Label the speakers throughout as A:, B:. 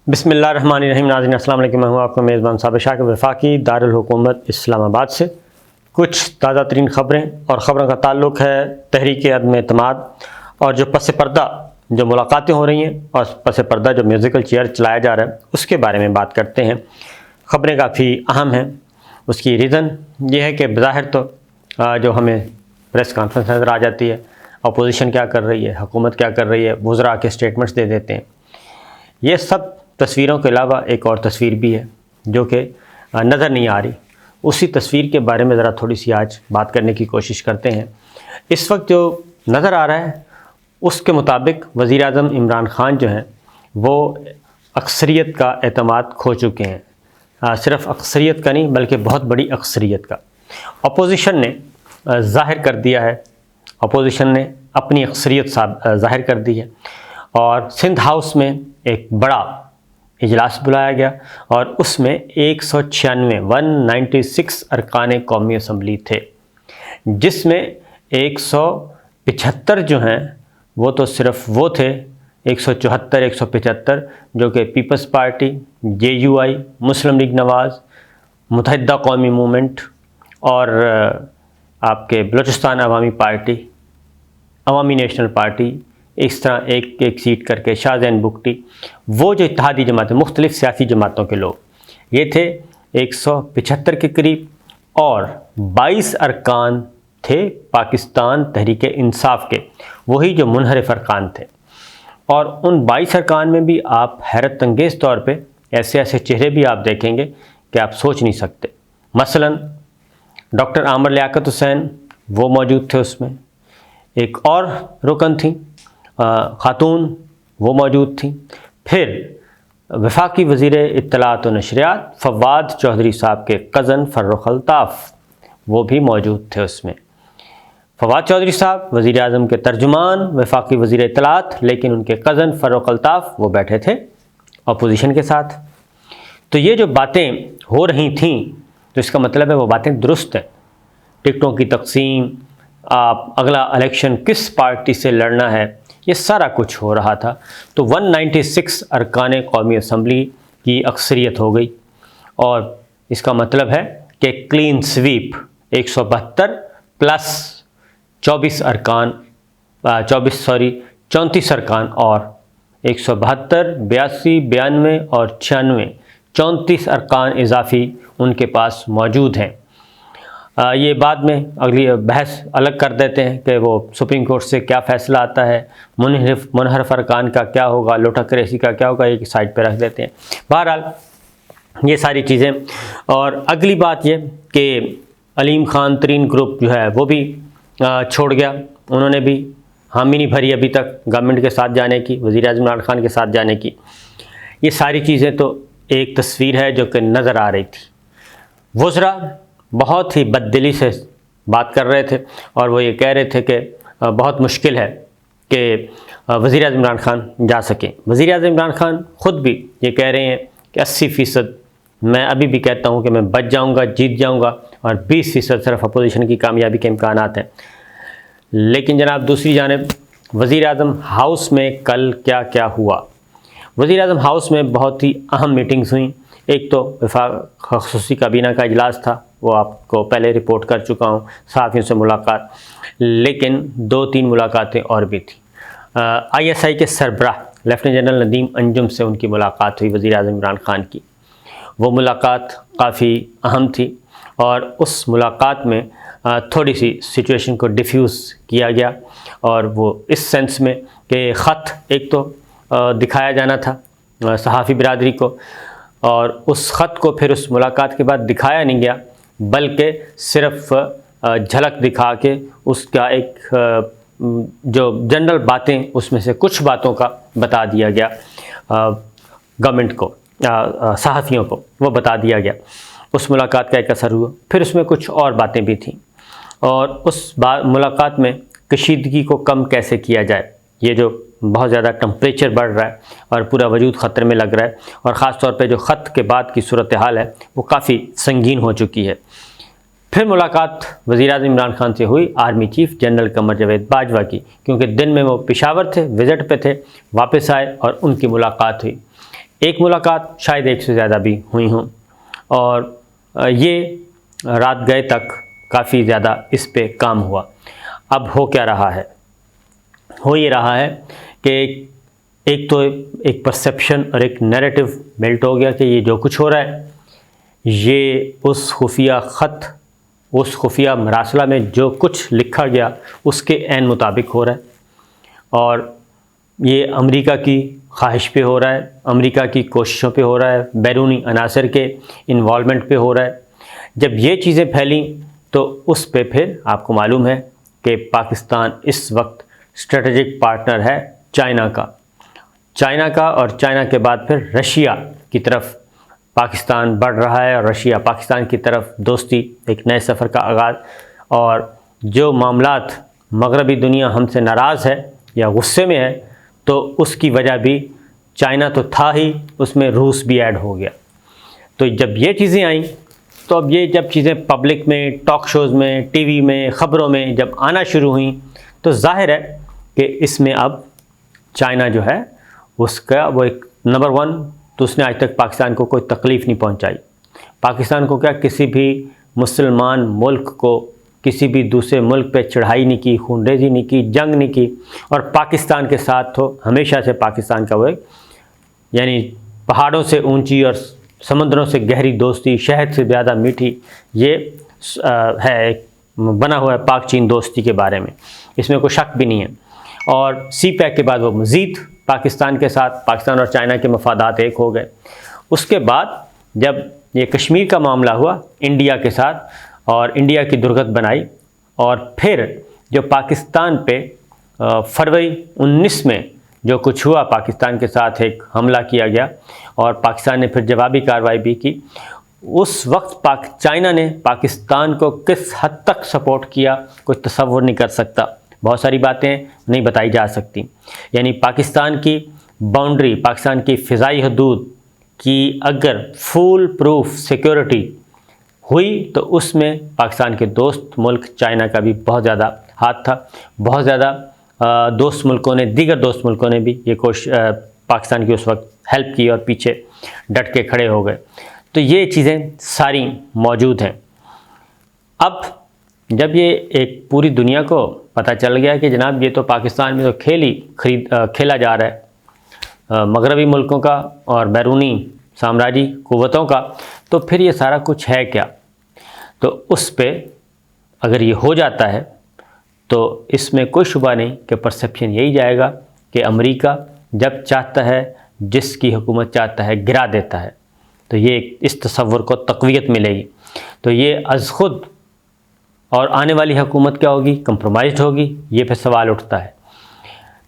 A: بسم اللہ الرحمن الرحیم۔ ناظرین السلام علیکم، میں ہوں آپ کا میزبان صابر شاکر وفاقی دارالحکومت اسلام آباد سے۔ کچھ تازہ ترین خبریں اور خبروں کا تعلق ہے تحریک عدم اعتماد اور جو پس پردہ جو ملاقاتیں ہو رہی ہیں اور پس پردہ جو میوزیکل چیئر چلایا جا رہا ہے اس کے بارے میں بات کرتے ہیں۔ خبریں کافی اہم ہیں۔ اس کی ریزن یہ ہے کہ بظاہر تو جو ہمیں پریس کانفرنس نظر آ جاتی ہے، اپوزیشن کیا کر رہی ہے، حکومت کیا کر رہی ہے، وزراء کے سٹیٹمنٹس دے دیتے ہیں۔ یہ سب تصویروں کے علاوہ ایک اور تصویر بھی ہے جو کہ نظر نہیں آ رہی۔ اسی تصویر کے بارے میں ذرا تھوڑی سی آج بات کرنے کی کوشش کرتے ہیں۔ اس وقت جو نظر آ رہا ہے اس کے مطابق وزیر اعظم عمران خان جو ہیں وہ اکثریت کا اعتماد کھو چکے ہیں۔ صرف اکثریت کا نہیں بلکہ بہت بڑی اکثریت کا۔ اپوزیشن نے ظاہر کر دیا ہے، اپوزیشن نے اپنی اکثریت ظاہر کر دی ہے اور سندھ ہاؤس میں ایک بڑا اجلاس بلایا گیا اور اس میں 196 ارکان قومی اسمبلی تھے، جس میں 175 جو ہیں وہ تو صرف وہ تھے 175 جو کہ پیپلز پارٹی، JUI، مسلم لیگ نواز، متحدہ قومی موومنٹ اور آپ کے بلوچستان عوامی پارٹی، عوامی نیشنل پارٹی، اس طرح ایک سیٹ کر کے شاہ زین بگٹی، وہ جو اتحادی جماعتیں، مختلف سیاسی جماعتوں کے لوگ، یہ تھے 175 کے قریب، اور 22 ارکان تھے پاکستان تحریک انصاف کے، وہی جو منحرف ارکان تھے۔ اور ان 22 ارکان میں بھی آپ حیرت انگیز طور پہ ایسے ایسے چہرے بھی آپ دیکھیں گے کہ آپ سوچ نہیں سکتے۔ مثلا ڈاکٹر عامر لیاقت حسین وہ موجود تھے، اس میں ایک اور رکن تھیں خاتون وہ موجود تھیں، پھر وفاقی وزیر اطلاعات و نشریات فواد چودھری صاحب کے کزن فرخ الطاف وہ بھی موجود تھے۔ اس میں فواد چودھری صاحب وزیر اعظم کے ترجمان، وفاقی وزیر اطلاعات، لیکن ان کے کزن فرخ الطاف وہ بیٹھے تھے اپوزیشن کے ساتھ۔ تو یہ جو باتیں ہو رہی تھیں تو اس کا مطلب ہے وہ باتیں درست ہیں۔ ٹکٹوں کی تقسیم، آپ اگلا الیکشن کس پارٹی سے لڑنا ہے، یہ سارا کچھ ہو رہا تھا۔ تو 196 ارکان قومی اسمبلی کی اکثریت ہو گئی اور اس کا مطلب ہے کہ کلین سویپ 172 پلس 34 ارکان اور 172، 82، 92 اور 96، 34 ارکان اضافی ان کے پاس موجود ہیں۔ یہ بعد میں اگلی بحث الگ کر دیتے ہیں کہ وہ سپریم کورٹ سے کیا فیصلہ آتا ہے، منحرف ارکان کا کیا ہوگا، لوٹک ریسی کا کیا ہوگا، ایک سائڈ پہ رکھ دیتے ہیں۔ بہرحال یہ ساری چیزیں، اور اگلی بات یہ کہ علیم خان ترین گروپ جو ہے وہ بھی چھوڑ گیا، انہوں نے بھی حامی نہیں بھری ابھی تک گورنمنٹ کے ساتھ جانے کی، وزیر اعظم عمران خان کے ساتھ جانے کی۔ یہ ساری چیزیں تو ایک تصویر ہے جو کہ نظر آ رہی تھی۔ وزراء بہت ہی بددلی سے بات کر رہے تھے اور وہ یہ کہہ رہے تھے کہ بہت مشکل ہے کہ وزیر اعظم عمران خان جا سکیں۔ وزیر اعظم عمران خان خود بھی یہ کہہ رہے ہیں کہ 80% میں ابھی بھی کہتا ہوں کہ میں بچ جاؤں گا، جیت جاؤں گا، اور 20% صرف اپوزیشن کی کامیابی کے امکانات ہیں۔ لیکن جناب دوسری جانب وزیر اعظم ہاؤس میں کل کیا کیا ہوا؟ وزیر اعظم ہاؤس میں بہت ہی اہم میٹنگز ہوئیں۔ ایک تو خصوصی کابینہ کا اجلاس تھا، وہ آپ کو پہلے رپورٹ کر چکا ہوں، صحافیوں سے ملاقات، لیکن 2-3 ملاقاتیں اور بھی تھیں۔ ISI کے سربراہ لیفٹیننٹ جنرل ندیم انجم سے ان کی ملاقات ہوئی وزیر اعظم عمران خان کی۔ وہ ملاقات کافی اہم تھی اور اس ملاقات میں تھوڑی سی سچویشن کو ڈیفیوز کیا گیا، اور وہ اس سینس میں کہ خط ایک تو دکھایا جانا تھا صحافی برادری کو، اور اس خط کو پھر اس ملاقات کے بعد دکھایا نہیں گیا بلکہ صرف جھلک دکھا کے اس کا ایک جو جنرل باتیں اس میں سے کچھ باتوں کا بتا دیا گیا گورنمنٹ کو، صحافیوں کو وہ بتا دیا گیا۔ اس ملاقات کا ایک اثر ہوا۔ پھر اس میں کچھ اور باتیں بھی تھیں، اور اس ملاقات میں کشیدگی کو کم کیسے کیا جائے، یہ جو بہت زیادہ ٹمپریچر بڑھ رہا ہے اور پورا وجود خطرے میں لگ رہا ہے، اور خاص طور پہ جو خط کے بعد کی صورتحال ہے وہ کافی سنگین ہو چکی ہے۔ پھر ملاقات وزیر اعظم عمران خان سے ہوئی army chief general Qamar Javed Bajwa کی، کیونکہ دن میں وہ پشاور تھے، وزٹ پہ تھے، واپس آئے اور ان کی ملاقات ہوئی۔ ایک ملاقات شاید ایک سے زیادہ بھی ہوئی ہوں، اور یہ رات گئے تک کافی زیادہ اس پہ کام ہوا۔ اب ہو کیا رہا ہے؟ ہو یہ رہا ہے کہ ایک تو ایک پرسیپشن اور ایک نیریٹو بلٹ ہو گیا کہ یہ جو کچھ ہو رہا ہے یہ اس خفیہ خط، اس خفیہ مراسلہ میں جو کچھ لکھا گیا اس کے عین مطابق ہو رہا ہے، اور یہ امریکہ کی خواہش پہ ہو رہا ہے، امریکہ کی کوششوں پہ ہو رہا ہے، بیرونی عناصر کے انوالومنٹ پہ ہو رہا ہے۔ جب یہ چیزیں پھیلیں تو اس پہ پھر آپ کو معلوم ہے کہ پاکستان اس وقت اسٹریٹجک پارٹنر ہے چائنا کا، اور چائنا کے بعد پھر رشیا کی طرف پاکستان بڑھ رہا ہے، اور رشیا پاکستان کی طرف دوستی ایک نئے سفر کا آغاز۔ اور جو معاملات مغربی دنیا ہم سے ناراض ہے یا غصے میں ہے تو اس کی وجہ بھی چائنا تو تھا ہی، اس میں روس بھی ایڈ ہو گیا۔ تو جب یہ چیزیں آئیں تو اب یہ جب چیزیں پبلک میں، ٹاک شوز میں، ٹی وی میں، خبروں میں جب آنا شروع ہوئیں تو ظاہر ہے کہ اس میں اب چائنا جو ہے اس کا وہ ایک نمبر 1 تو اس نے آج تک پاکستان کو کوئی تکلیف نہیں پہنچائی۔ پاکستان کو کیا کسی بھی مسلمان ملک کو کسی بھی دوسرے ملک پہ چڑھائی نہیں کی، خون ریزی نہیں کی، جنگ نہیں کی، اور پاکستان کے ساتھ تو ہمیشہ سے پاکستان کا وہ یعنی پہاڑوں سے اونچی اور سمندروں سے گہری دوستی، شہد سے زیادہ میٹھی، یہ ہے ایک بنا ہوا ہے پاک چین دوستی کے بارے میں، اس میں کوئی شک بھی نہیں ہے۔ اور سی پیک کے بعد وہ مزید پاکستان کے ساتھ، پاکستان اور چائنا کے مفادات ایک ہو گئے۔ اس کے بعد جب یہ کشمیر کا معاملہ ہوا انڈیا کے ساتھ، اور انڈیا کی درگت بنائی، اور پھر جو پاکستان پہ فروری 19 میں جو کچھ ہوا، پاکستان کے ساتھ ایک حملہ کیا گیا اور پاکستان نے پھر جوابی کارروائی بھی کی، اس وقت چائنا نے پاکستان کو کس حد تک سپورٹ کیا کوئی تصور نہیں کر سکتا۔ بہت ساری باتیں نہیں بتائی جا سکتی، یعنی پاکستان کی باؤنڈری، پاکستان کی فضائی حدود کی اگر فول پروف سیکیورٹی ہوئی تو اس میں پاکستان کے دوست ملک چائنا کا بھی بہت زیادہ ہاتھ تھا۔ بہت زیادہ دوست ملکوں نے، دیگر دوست ملکوں نے بھی یہ پاکستان کی اس وقت ہیلپ کی اور پیچھے ڈٹ کے کھڑے ہو گئے۔ تو یہ چیزیں ساری موجود ہیں۔ اب جب یہ ایک پوری دنیا کو پتہ چل گیا کہ جناب یہ تو پاکستان میں تو کھیلا جا رہا ہے مغربی ملکوں کا اور بیرونی سامراجی قوتوں کا، تو پھر یہ سارا کچھ ہے کیا؟ تو اس پہ اگر یہ ہو جاتا ہے تو اس میں کوئی شبہ نہیں کہ پرسیپشن یہی جائے گا کہ امریکہ جب چاہتا ہے، جس کی حکومت چاہتا ہے، گرا دیتا ہے۔ تو یہ اس تصور کو تقویت ملے گی، تو یہ از خود، اور آنے والی حکومت کیا ہوگی؟ کمپرومائزڈ ہوگی، یہ پہ سوال اٹھتا ہے۔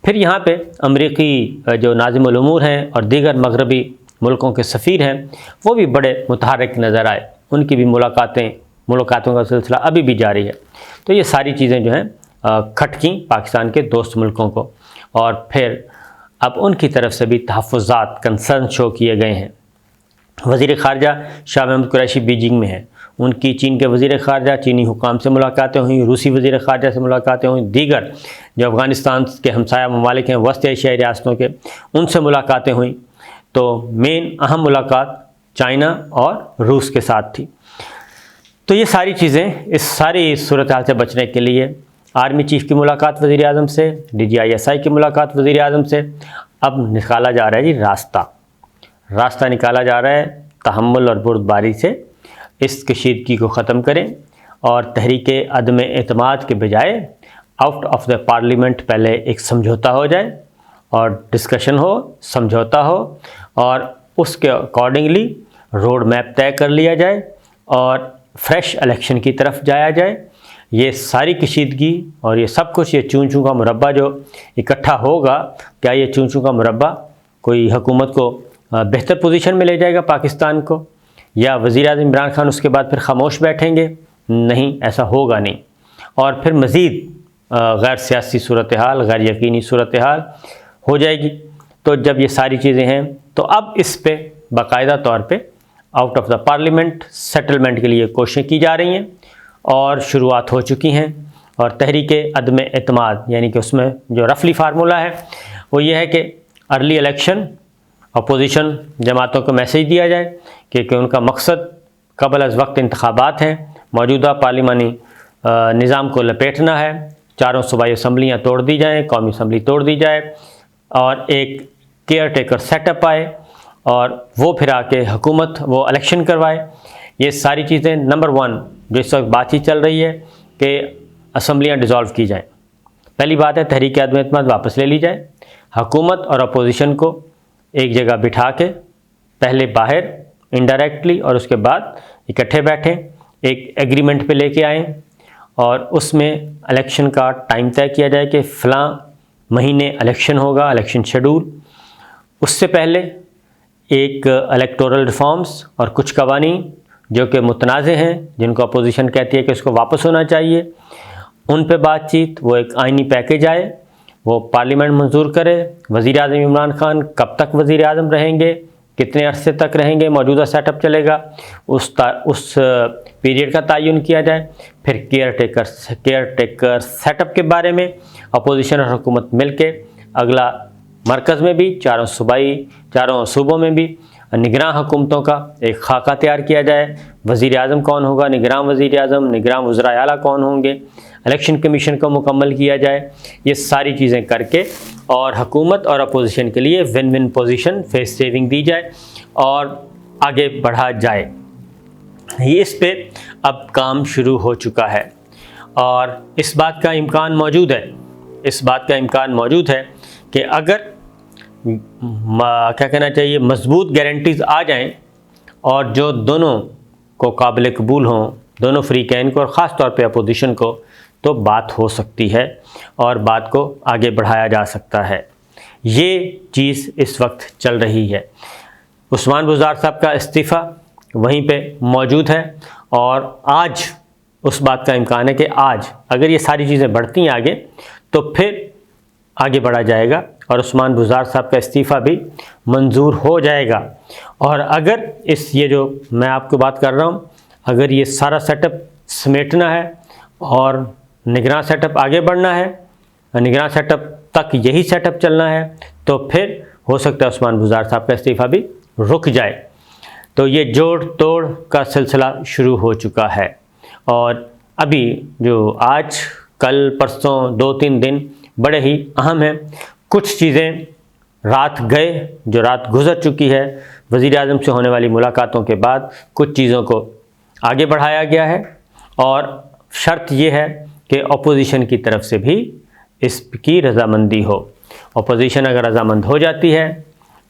A: پھر یہاں پہ امریکی جو ناظم الامور ہیں اور دیگر مغربی ملکوں کے سفیر ہیں وہ بھی بڑے متحرک نظر آئے، ان کی بھی ملاقاتوں کا سلسلہ ابھی بھی جاری ہے۔ تو یہ ساری چیزیں جو ہیں کھٹکیں پاکستان کے دوست ملکوں کو، اور پھر اب ان کی طرف سے بھی تحفظات، کنسرن شو کیے گئے ہیں۔ وزیر خارجہ شاہ محمود قریشی بیجنگ میں ہیں، ان کی چین کے وزیر خارجہ، چینی حکام سے ملاقاتیں ہوئیں، روسی وزیر خارجہ سے ملاقاتیں ہوئیں، دیگر جو افغانستان کے ہمسایہ ممالک ہیں، وسط ایشیائی ریاستوں کے، ان سے ملاقاتیں ہوئیں۔ تو مین اہم ملاقات چائنا اور روس کے ساتھ تھی۔ تو یہ ساری چیزیں اس ساری صورتحال سے بچنے کے لیے آرمی چیف کی ملاقات وزیر اعظم سے، DGISI کی ملاقات وزیر اعظم سے، اب نکالا جا رہا ہے جی راستہ نکالا جا رہا ہے تحمل اور بردباری سے، اس کشیدگی کو ختم کریں اور تحریک عدم اعتماد کے بجائے آؤٹ آف دا پارلیمنٹ پہلے ایک سمجھوتا ہو جائے اور ڈسکشن ہو، سمجھوتا ہو، اور اس کے اکارڈنگلی روڈ میپ طے کر لیا جائے اور فریش الیکشن کی طرف جایا جائے۔ یہ ساری کشیدگی اور یہ سب کچھ، یہ چون چون کا مربع جو اکٹھا ہوگا، کیا یہ چون چون کا مربع کوئی حکومت کو بہتر پوزیشن میں لے جائے گا پاکستان کو، یا وزیر اعظم عمران خان اس کے بعد پھر خاموش بیٹھیں گے؟ نہیں، ایسا ہوگا نہیں، اور پھر مزید غیر سیاسی صورتحال، غیر یقینی صورتحال ہو جائے گی۔ تو جب یہ ساری چیزیں ہیں تو اب اس پہ باقاعدہ طور پہ out of the parliament settlement کے لیے کوششیں کی جا رہی ہیں اور شروعات ہو چکی ہیں۔ اور تحریک عدم اعتماد، یعنی کہ اس میں جو رفلی فارمولہ ہے وہ یہ ہے کہ ارلی الیکشن اپوزیشن جماعتوں کو میسیج دیا جائے کہ ان کا مقصد قبل از وقت انتخابات ہیں، موجودہ پارلیمانی نظام کو لپیٹنا ہے، چاروں صوبائی اسمبلیاں توڑ دی جائیں، قومی اسمبلی توڑ دی جائے اور ایک کیئر ٹیکر سیٹ اپ آئے اور وہ پھر آ کے حکومت وہ الیکشن کروائے۔ یہ ساری چیزیں نمبر 1 جو اس وقت بات ہی چل رہی ہے کہ اسمبلیاں ڈیزالو کی جائیں۔ پہلی بات ہے تحریک عدم اعتماد واپس لے لی جائے، حکومت اور اپوزیشن کو ایک جگہ بٹھا کے پہلے باہر انڈائریکٹلی اور اس کے بعد اکٹھے بیٹھیں، ایک ایگریمنٹ پہ لے کے آئیں اور اس میں الیکشن کا ٹائم طے کیا جائے کہ فلاں مہینے الیکشن ہوگا، الیکشن شیڈول۔ اس سے پہلے ایک الیکٹورل ریفارمز اور کچھ قوانین جو کہ متنازع ہیں، جن کو اپوزیشن کہتی ہے کہ اس کو واپس ہونا چاہیے، ان پہ بات چیت، وہ ایک آئینی پیکیج آئے، وہ پارلیمنٹ منظور کرے۔ وزیر اعظم عمران خان کب تک وزیر اعظم رہیں گے، کتنے عرصے تک رہیں گے، موجودہ سیٹ اپ چلے گا، اس پیریڈ کا تعین کیا جائے۔ پھر کیئر ٹیکر سیٹ اپ کے بارے میں اپوزیشن اور حکومت مل کے اگلا مرکز میں بھی چاروں صوبوں میں بھی نگراں حکومتوں کا ایک خاکہ تیار کیا جائے، وزیر اعظم کون ہوگا، نگراں وزیر اعظم، نگراں وزراء اعلیٰ کون ہوں گے، الیکشن کمیشن کو مکمل کیا جائے۔ یہ ساری چیزیں کر کے اور حکومت اور اپوزیشن کے لیے win win position, face saving دی جائے اور آگے بڑھا جائے۔ یہ اس پہ اب کام شروع ہو چکا ہے اور اس بات کا امکان موجود ہے کہ اگر کیا کہنا چاہیے مضبوط گارنٹیز آ جائیں اور جو دونوں کو قابل قبول ہوں، دونوں فریقین کو اور خاص طور پہ اپوزیشن کو، تو بات ہو سکتی ہے اور بات کو آگے بڑھایا جا سکتا ہے۔ یہ چیز اس وقت چل رہی ہے۔ عثمان بزدار صاحب کا استعفیٰ وہیں پہ موجود ہے اور آج اس بات کا امکان ہے کہ آج اگر یہ ساری چیزیں بڑھتی ہیں آگے تو پھر آگے بڑھا جائے گا اور عثمان بزدار صاحب کا استعفیٰ بھی منظور ہو جائے گا۔ اور اگر یہ جو میں آپ کو بات کر رہا ہوں، اگر یہ سارا سیٹ اپ سمیٹنا ہے اور نگراں سیٹ اپ آگے بڑھنا ہے، نگراں سیٹ اپ تک یہی سیٹ اپ چلنا ہے، تو پھر ہو سکتا ہے عثمان بزدار صاحب کا استعفیٰ بھی رک جائے۔ تو یہ جوڑ توڑ کا سلسلہ شروع ہو چکا ہے اور ابھی جو آج کل پرسوں 2-3 دن بڑے ہی اہم ہیں۔ کچھ چیزیں رات گزر چکی ہے، وزیر اعظم سے ہونے والی ملاقاتوں کے بعد کچھ چیزوں کو آگے بڑھایا گیا ہے اور شرط یہ ہے کہ اپوزیشن کی طرف سے بھی اس کی رضامندی ہو۔ اپوزیشن اگر رضامند ہو جاتی ہے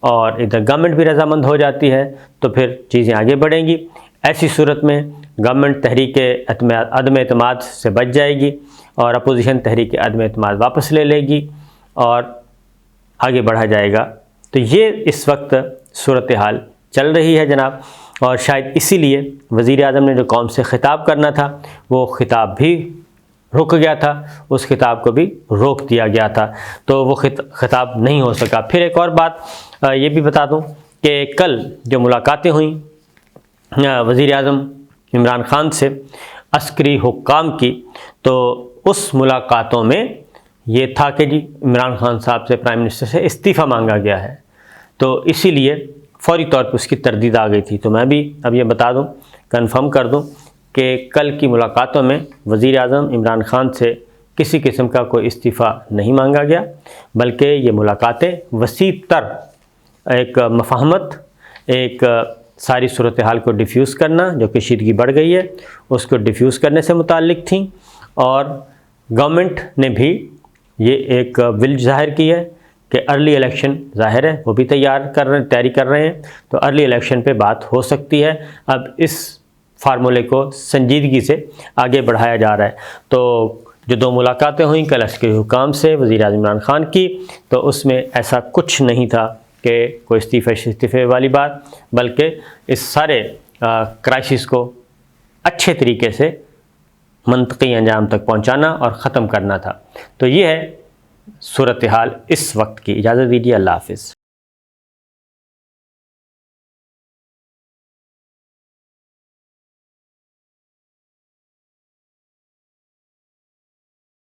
A: اور ادھر گورنمنٹ بھی رضامند ہو جاتی ہے تو پھر چیزیں آگے بڑھیں گی۔ ایسی صورت میں گورنمنٹ تحریک عدم اعتماد سے بچ جائے گی اور اپوزیشن تحریک عدم اعتماد واپس لے لے گی اور آگے بڑھا جائے گا۔ تو یہ اس وقت صورتحال چل رہی ہے جناب، اور شاید اسی لیے وزیر اعظم نے جو قوم سے خطاب کرنا تھا وہ خطاب بھی رک گیا تھا، اس خطاب کو بھی روک دیا گیا تھا، تو وہ خطاب نہیں ہو سکا۔ پھر ایک اور بات یہ بھی بتا دوں کہ کل جو ملاقاتیں ہوئیں وزیر اعظم عمران خان سے عسکری حکام کی، تو اس ملاقاتوں میں یہ تھا کہ جی عمران خان صاحب سے پرائم منسٹر سے استعفیٰ مانگا گیا ہے، تو اسی لیے فوری طور پہ اس کی تردید آ گئی تھی۔ تو میں بھی اب یہ بتا دوں، کنفرم کر دوں کہ کل کی ملاقاتوں میں وزیر اعظم عمران خان سے کسی قسم کا کوئی استعفیٰ نہیں مانگا گیا، بلکہ یہ ملاقاتیں وسیع تر ایک مفاہمت، ایک ساری صورتحال کو ڈیفیوز کرنا، جو کشیدگی بڑھ گئی ہے اس کو ڈیفیوز کرنے سے متعلق تھیں، اور گورنمنٹ نے بھی یہ ایک ول ظاہر کی ہے کہ ارلی الیکشن ظاہر ہے وہ بھی تیاری کر رہے ہیں، تو ارلی الیکشن پہ بات ہو سکتی ہے۔ اب اس فارمولے کو سنجیدگی سے آگے بڑھایا جا رہا ہے۔ تو جو 2 ملاقاتیں ہوئیں کل عسکری حکام سے وزیر اعظم عمران خان کی، تو اس میں ایسا کچھ نہیں تھا کہ کوئی استعفے والی بات، بلکہ اس سارے کرائسس کو اچھے طریقے سے منطقی انجام تک پہنچانا اور ختم کرنا تھا۔ تو یہ ہے صورتحال اس وقت کی۔ اجازت دیجیے، اللہ حافظ۔